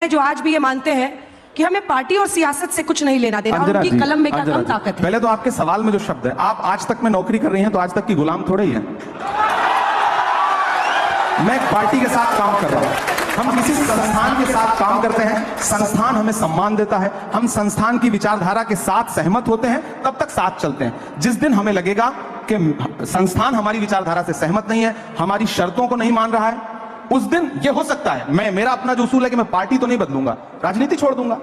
जो आज भी ये मानते हैं कि हमें पार्टी और सियासत से कुछ नहीं लेना देना और उनकी कलम में का कम ताकत है। पहले तो आपके सवाल में जो शब्द है, आप आज तक में नौकरी कर रही हैं तो आज तक की गुलाम थोड़े ही हैं। मैं एक पार्टी के साथ काम कर रहा हूं, हम किसी संस्थान के साथ काम करते हैं, संस्थान हमें सम्मान देता है, हम संस्थान की विचारधारा के साथ सहमत होते हैं, तब तक साथ चलते हैं। जिस दिन हमें लगेगा कि संस्थान हमारी विचारधारा से सहमत नहीं है, हमारी शर्तों को नहीं मान रहा है, उस दिन ये हो सकता है मेरा अपना जो उसूल है कि मैं पार्टी तो नहीं बदलूंगा, राजनीति छोड़ दूंगा।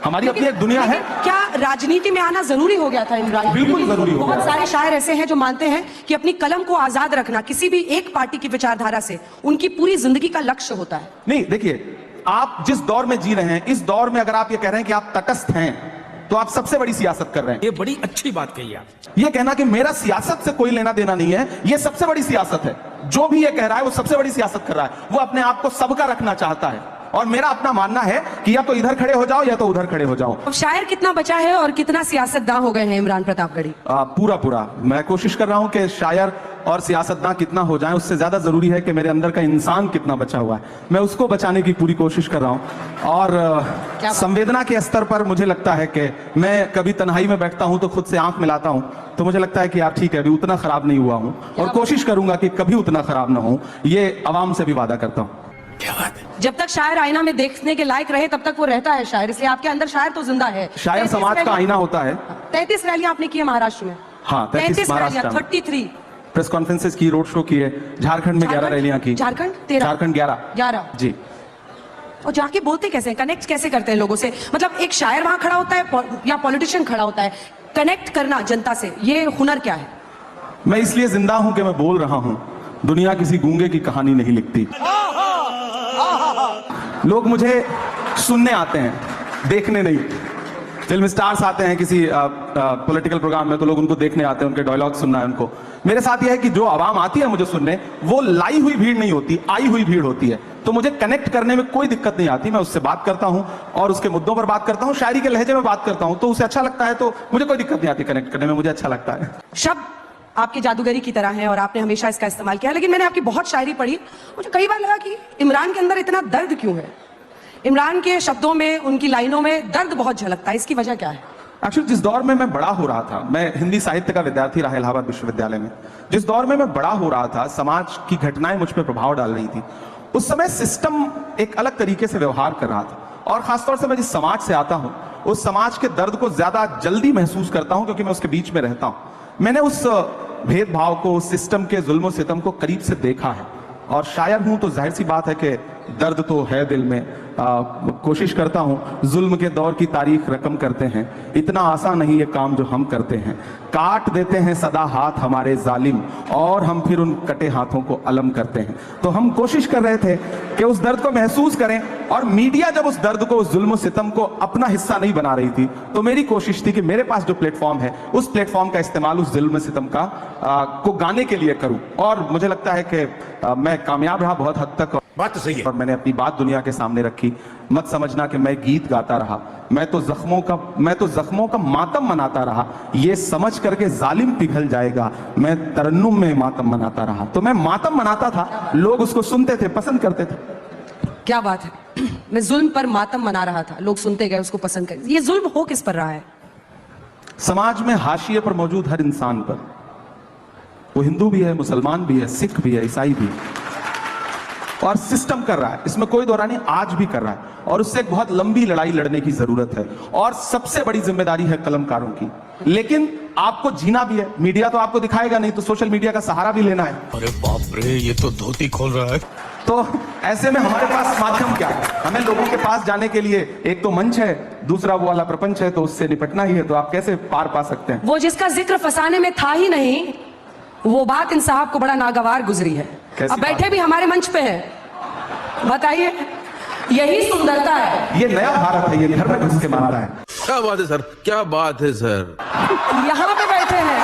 हमारी अपनी एक दुनिया है। क्या राजनीति में आना जरूरी हो गया था इमरान? बिल्कुल जरूरी हो गया। बहुत सारे शायर ऐसे हैं जो मानते हैं कि अपनी कलम को आजाद रखना किसी भी एक पार्टी की विचारधारा से उनकी पूरी जिंदगी का लक्ष्य होता है। नहीं, देखिए, आप जिस दौर में जी रहे हैं, इस दौर में अगर आप ये कह रहे हैं कि आप तटस्थ हैं, तो आप सबसे बड़ी सियासत कर रहे हैं। ये बड़ी अच्छी बात कही आप। ये कहना कि मेरा सियासत से कोई लेना देना नहीं है, ये सबसे बड़ी सियासत है। जो भी ये कह रहा है वो सबसे बड़ी सियासत कर रहा है। वो अपने आप को सबका रखना चाहता है, और मेरा अपना मानना है कि या तो इधर खड़े हो जाओ या तो उधर खड़े हो जाओ। अब शायर कितना बचा है और कितना सियासतदान हो गए हैं इमरान प्रतापगढ़ी? पूरा मैं कोशिश कर रहा हूं कि शायर और सियासतदान कितना हो जाए, उससे ज्यादा जरूरी है कि मेरे अंदर का इंसान कितना बचा हुआ है, मैं उसको बचाने की पूरी कोशिश कर रहा हूं। और संवेदना के स्तर पर मुझे लगता है कि मैं कभी तन्हाई में बैठता हूं तो खुद से आंख मिलाता हूं, तो मुझे लगता है कि यार ठीक है, अभी उतना खराब नहीं हुआ हूं, और कोशिश करूंगा कि कभी उतना खराब ना हो। ये आवाम से भी वादा करता हूं। क्या बात है। जब तक शायर आईना में देखने के लायक रहे तब तक वो रहता है शायर, इसलिए आपके अंदर शायर तो जिंदा है। शायर समाज का आईना होता है। 33 रैलियां आपने की है महाराष्ट्र में। हाँ, 33 रैलियां, 33 प्रेस कॉन्फ्रेंसेस की, रोड शो किए, झारखंड में 11 रैलियां की। झारखंड 11 जी। और जाके बोलते कैसे हैं, कनेक्ट कैसे करते हैं लोगों से? मतलब एक शायर वहां खड़ा होता है या पॉलिटिशियन खड़ा होता है, कनेक्ट करना जनता से, ये हुनर क्या है? मैं इसलिए जिंदा हूं कि मैं बोल रहा हूं। दुनिया किसी गूंगे की कहानी नहीं लिखती। लोग मुझे सुनने आते हैं, देखने नहीं। फिल्म स्टार्स आते हैं किसी पॉलिटिकल प्रोग्राम में, तो लोग उनको देखने आते हैं, उनके डायलॉग सुनना है उनको। मेरे साथ यह है कि जो आवाम आती है मुझे सुनने, वो लाई हुई भीड़ नहीं होती, आई हुई भीड़ होती है। तो मुझे कनेक्ट करने में कोई दिक्कत नहीं आती। मैं उससे बात करता हूं और उसके मुद्दों पर बात करता हूं, शायरी के लहजे में बात करता हूं, तो उसे अच्छा लगता है, तो मुझे कोई दिक्कत नहीं आती कनेक्ट करने में, मुझे अच्छा लगता है। शब्द आपकी जादूगरी की तरह है और आपने हमेशा इसका इस्तेमाल किया, लेकिन मैंने आपकी बहुत शायरी पढ़ी, मुझे कई बार लगा कि इमरान के अंदर इतना दर्द क्यों है? इमरान के शब्दों में, उनकी लाइनों में दर्द बहुत झलकता है, इसकी वजह क्या है? एक्चुअली जिस दौर में मैं बड़ा हो रहा था, मैं हिंदी साहित्य का विद्यार्थी रहा इलाहाबाद विश्वविद्यालय में, जिस दौर में मैं बड़ा हो रहा था, समाज की घटनाएं मुझ पर प्रभाव डाल रही थी। उस समय सिस्टम एक अलग तरीके से व्यवहार कर रहा था, और खासतौर से मैं जिस समाज से आता हूं, उस समाज के दर्द को ज्यादा जल्दी महसूस करता हूं, क्योंकि मैं उसके बीच में रहता हूं। मैंने उस भेदभाव को, उस सिस्टम के जुल्म सितम को करीब से देखा है, और शायर हूं तो जाहिर सी बात है कि दर्द तो है दिल में। कोशिश करता हूं, जुल्म के दौर की तारीख रकम करते हैं, इतना आसान नहीं ये काम जो हम करते हैं। काट देते हैं सदा हाथ हमारे जालिम, और हम फिर उन कटे हाथों को अलम करते हैं। तो हम कोशिश कर रहे थे कि उस दर्द को महसूस करें, और मीडिया जब उस दर्द को, उस जुल्म सितम को अपना हिस्सा नहीं बना रही थी, तो मेरी कोशिश थी कि मेरे पास जो प्लेटफॉर्म है, उस प्लेटफॉर्म का इस्तेमाल उस जुल्म सितम का को गाने के लिए करूं। और मुझे लगता है कि मैं कामयाब रहा बहुत हद तक। बात तो सही है। और मैंने अपनी बात दुनिया के सामने रखी। मत समझना कि मैं गीत गाता रहा, मैं तो जख्मों का मातम मनाता रहा। ये समझ करके जालिम पिघल जाएगा, मैं तरन्नुम में मातम मनाता रहा। तो मैं मातम मनाता था, लोग उसको सुनते थे, पसंद करते थे। क्या बात है। मैं जुल्म पर मातम मना रहा था, लोग सुनते गए, उसको पसंद कर। ये जुल्म हो किस पर रहा है? समाज में हाशिए पर मौजूद हर इंसान पर, वो हिंदू भी है, मुसलमान भी है, सिख भी है, ईसाई भी है, और सिस्टम कर रहा है, इसमें कोई दौरा नहीं, आज भी कर रहा है। और उससे एक बहुत लंबी लड़ाई लड़ने की जरूरत है, और सबसे बड़ी जिम्मेदारी है कलमकारों की। लेकिन आपको जीना भी है, मीडिया तो आपको दिखाएगा नहीं, तो सोशल मीडिया का सहारा भी लेना है। अरे बाप रे, ये तो धोती खोल रहा है। तो ऐसे में हमारे पास माध्यम क्या है? हमें लोगों के पास जाने के लिए एक तो मंच है, दूसरा वो वाला प्रपंच है, तो उससे निपटना ही है। तो आप कैसे पार पा सकते हैं? वो जिसका जिक्र फसाने में था ही नहीं, वो बात इन साहब को बड़ा नागवार गुजरी है। अब बैठे भी हमारे मंच पे है, बताइए, यही सुंदरता है। ये नया भारत है, ये घर में घुस के मारा है। क्या बात है सर, क्या बात है सर। यहाँ पे बैठे हैं,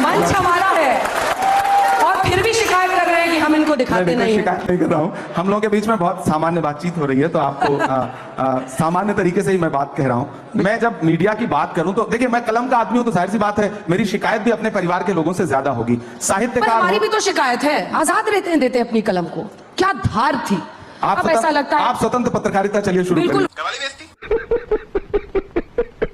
मंच हमारा है, और फिर भी शिकायत कर रहे हैं कि हम इनको दिखाते नहीं। शिकायत नहीं कर रहा हूँ, हम लोगों के बीच में बहुत सामान्य बातचीत हो रही है, तो आपको सामान्य तरीके से ही मैं बात कह रहा हूँ। मैं जब मीडिया की बात करूं, तो देखिए, मैं कलम का आदमी हूं, तो जाहिर सी बात है मेरी शिकायत भी अपने परिवार के लोगों से ज्यादा होगी। साहित्यकार, हमारी भी तो शिकायत है, आजाद रहते हैं, देते अपनी कलम को। क्या धार थी, अब ऐसा लगता है आप स्वतंत्र पत्रकारिता चलिए शुरू बिल्कुल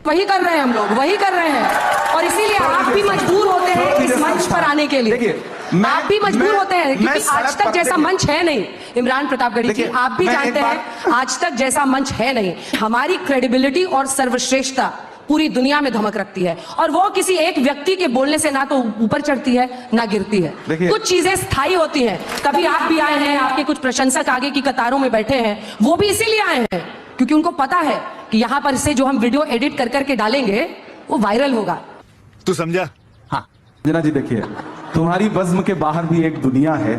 वही कर रहे हैं, हम लोग वही कर रहे हैं, और इसीलिए आप भी मजबूर होते हैं इस मंच पर आने के लिए। देखिए आप भी मजबूर होते हैं क्योंकि आज तक जैसा मंच है नहीं। इमरान प्रतापगढ़ी जी, आप भी जानते हैं आज तक जैसा मंच है नहीं। हमारी क्रेडिबिलिटी और सर्वश्रेष्ठता पूरी दुनिया में धमक रखती है, और वो किसी एक व्यक्ति के बोलने से ना तो ऊपर चढ़ती है ना गिरती है। कुछ चीजें स्थायी होती हैं। कभी आप भी आए हैं, आपके कुछ प्रशंसक आगे की कतारों में बैठे हैं, वो भी इसीलिए आए हैं क्योंकि उनको पता है कि यहाँ पर से जो हम वीडियो एडिट कर करके डालेंगे वो वायरल होगा। तू समझा? हाँ जना जी, देखिए तुम्हारी बज़्म के बाहर भी एक दुनिया है।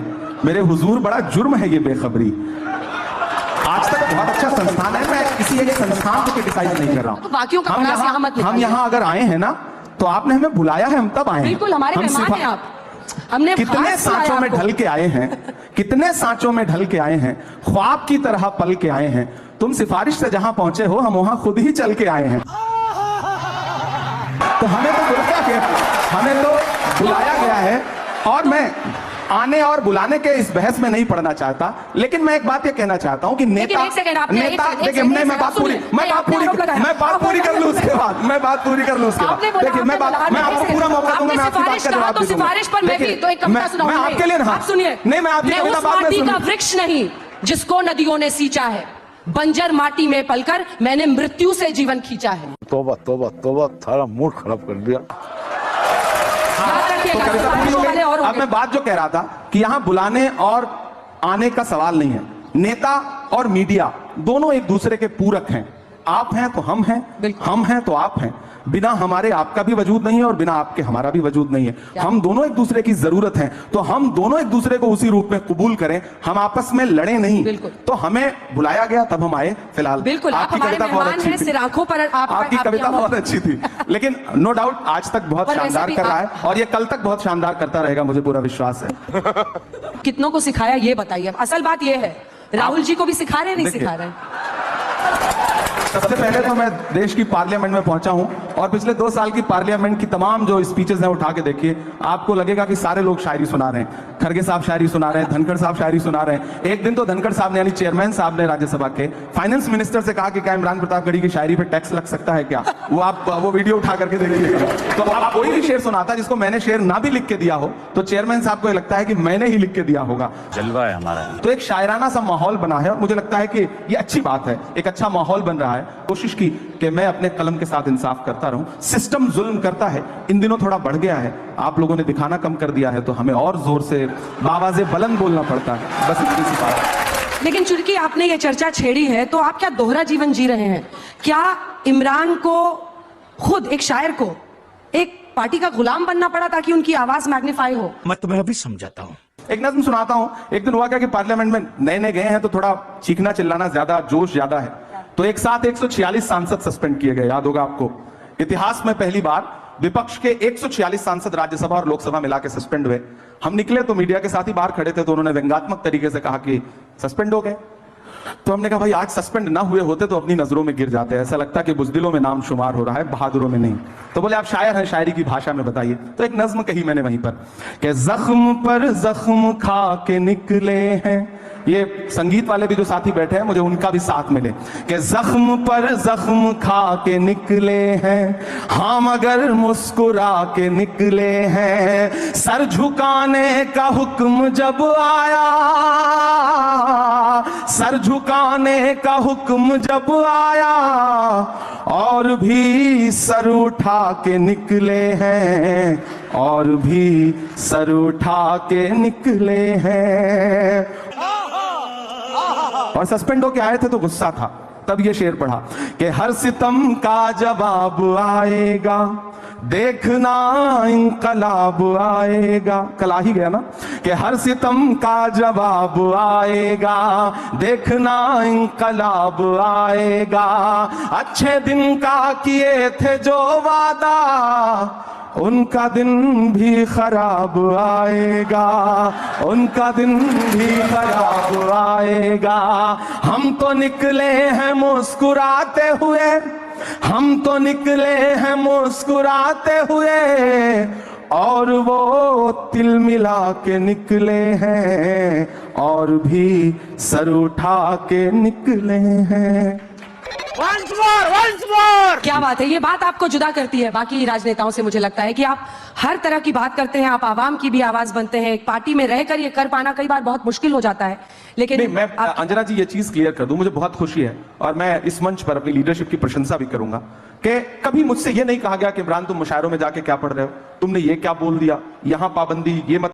मेरे हुजूर बड़ा जुर्म है ये बेखबरी। आज तक बहुत अच्छा संस्थान है, मैं किसी एक संस्थान को क्रिटिसाइज नहीं कर रहा हूँ। बाकियों का हम यहाँ अगर आए हैं ना तो आपने हमें बुलाया है, हम तब आए हैं। बिल्कुल हमारे मेहमान हैं आप। हमने कितने सांचों में ढल के आए हैं, कितने सांचों में ढल के आए हैं, ख्वाब की तरह पल के आए हैं। तुम सिफारिश से जहां पहुंचे हो, हम वहां खुद ही चल के आए हैं। तो हमें तो बुलाया गया है, और मैं आने और बुलाने के इस बहस में नहीं पड़ना चाहता, लेकिन मैं एक बात ये कहना चाहता हूं कि नेता देखिए, मैं बात पूरी कर लूं उसके बाद, देखिए मैं आपको पूरा मौका दूंगा, मैं आपकी बात का जवाब दूंगा। सिफारिश पर मैं भी तो एक कविता सुनाऊंगा। मैं आपके लिए आप सुनिए, नहीं, मैं आपकी कविता बाद में सुनूंगा। वृक्ष नहीं जिसको नदियों ने सींचा है, बंजर माटी में पलकर मैंने मृत्यु से जीवन खींचा है। तोबा तोबा तोबा, थारा मूड खराब कर दिया। तो अब मैं बात जो कह रहा था कि यहां बुलाने और आने का सवाल नहीं है। नेता और मीडिया दोनों एक दूसरे के पूरक हैं। आप हैं तो हम हैं, हम हैं तो आप हैं। बिना हमारे आपका भी वजूद नहीं है और बिना आपके हमारा भी वजूद नहीं है। हम दोनों एक दूसरे की जरूरत है, तो हम दोनों एक दूसरे को उसी रूप में कबूल करें, हम आपस में लड़े नहीं। तो हमें बुलाया गया तब हम आए। फिलहाल बिल्कुल आपकी कविता बहुत अच्छी थी, सिराखों पर आपकी कविता बहुत अच्छी थी, लेकिन नो डाउट आज तक बहुत शानदार कर रहा है और ये कल तक बहुत शानदार करता रहेगा, मुझे पूरा विश्वास है। कितनों को सिखाया ये बताइए। असल बात ये है, राहुल जी को भी सिखा रहे नहीं सिखा रहे। सबसे पहले तो मैं देश की पार्लियामेंट में पहुंचा हूं और पिछले 2 साल की पार्लियामेंट की तमाम जो स्पीचेस हैं उठा के देखिए, आपको लगेगा कि सारे लोग शायरी सुना रहे हैं। खड़गे साहब शायरी सुना रहे हैं, धनखड़ साहब शायरी सुना रहे हैं। एक दिन तो धनखड़ साहब ने यानी चेयरमैन साहब ने राज्यसभा के फाइनेंस मिनिस्टर से कहा कि क्या इमरान प्रतापगढ़ी की शायरी पे टैक्स लग सकता है क्या? वो वीडियो उठा करके देखिए। तो आप कोई भी शेर सुनाता जिसको मैंने शेर ना भी लिख के दिया हो तो चेयरमैन साहब को लगता है कि मैंने ही लिख के दिया होगा। जलवा है हमारा। तो एक शायराना सा माहौल बना है और मुझे लगता है कि ये अच्छी बात है, एक अच्छा माहौल बन रहा है। कोशिश की कि मैं अपने कलम के साथ इंसाफ करता रहूं। सिस्टम जुल्म करता है, इन दिनों थोड़ा बढ़ गया है, आप लोगों ने दिखाना कम कर दिया है, तो हमें और जोर से आवाज़े बुलंद बोलना पड़ता है। बस इतनी सी बात है। लेकिन चूंकि आपने ये चर्चा छेड़ी है तो आप क्या दोहरा जीवन जी रहे हैं? क्या इमरान को खुद एक शायर को एक पार्टी का गुलाम बनना पड़ा ताकि उनकी आवाज मैग्नीफाई हो? मैं तुम्हें अभी समझाता हूँ। एक नज़्म सुनाता हूं। एक दिन हुआ क्या कि पार्लियामेंट में नए गए हैं तो थोड़ा चीखना चिल्लाना ज्यादा, जोश ज्यादा है, तो एक साथ 146 सांसद सस्पेंड किए गए। याद होगा आपको, इतिहास में पहली बार विपक्ष के 146 सांसद राज्यसभा और लोकसभा मिला के सस्पेंड हुए। हम निकले तो मीडिया के साथ ही बाहर खड़े थे, तो उन्होंने व्यंग्यात्मक तरीके से कहा कि सस्पेंड हो गए। तो हमने कहा भाई आज सस्पेंड ना हुए होते तो अपनी नजरों में गिर जाते, ऐसा लगता कि बुज़दिलों में नाम शुमार हो रहा है, बहादुरों में नहीं। तो बोले आप शायर हैं, शायरी की भाषा में बताइए। तो एक नज्म कही मैंने वहीं पर कि जख्म पर जख्म खा के निकले हैं। ये संगीत वाले भी जो साथी बैठे हैं मुझे उनका भी साथ मिले कि जख्म पर जख्म खा के निकले हैं, हाँ मगर मुस्कुरा के निकले हैं। सर झुकाने का हुक्म जब आया, सर झुकाने का हुक्म जब आया, और भी सर उठा के निकले हैं, और भी सर उठा के निकले हैं। और सस्पेंड होके आए थे तो गुस्सा था, तब ये शेर पढ़ा कि हर सितम का जवाब आएगा, देखना इंकलाब आएगा। कल आ ही गया ना कि हर सितम का जवाब आएगा, देखना इंकलाब आएगा। अच्छे दिन का किए थे जो वादा, उनका दिन भी खराब आएगा, उनका दिन भी खराब आएगा। हम तो निकले हैं मुस्कुराते हुए, हम तो निकले हैं मुस्कुराते हुए, और वो तिल मिला के निकले हैं और भी सर उठा के निकले हैं। क्या बात है, ये बात आपको जुदा करती है बाकी राजनेताओं से। मुझे लगता है कि आप हर तरह की बात करते हैं, आप आवाम की भी आवाज बनते हैं। एक पार्टी में रहकर ये कर पाना कई बार बहुत मुश्किल हो जाता है, लेकिन नहीं, मैं अंजना जी ये चीज क्लियर कर दूं, मुझे बहुत खुशी है और मैं इस मंच पर अपनी लीडरशिप की प्रशंसा भी करूंगा कि कभी मुझसे ये नहीं कहा गया कि इमरान तुम मुशायरों में जाके क्या पढ़ रहे हो, तुमने ये क्या बोल दिया, यहां पाबंदी, ये मत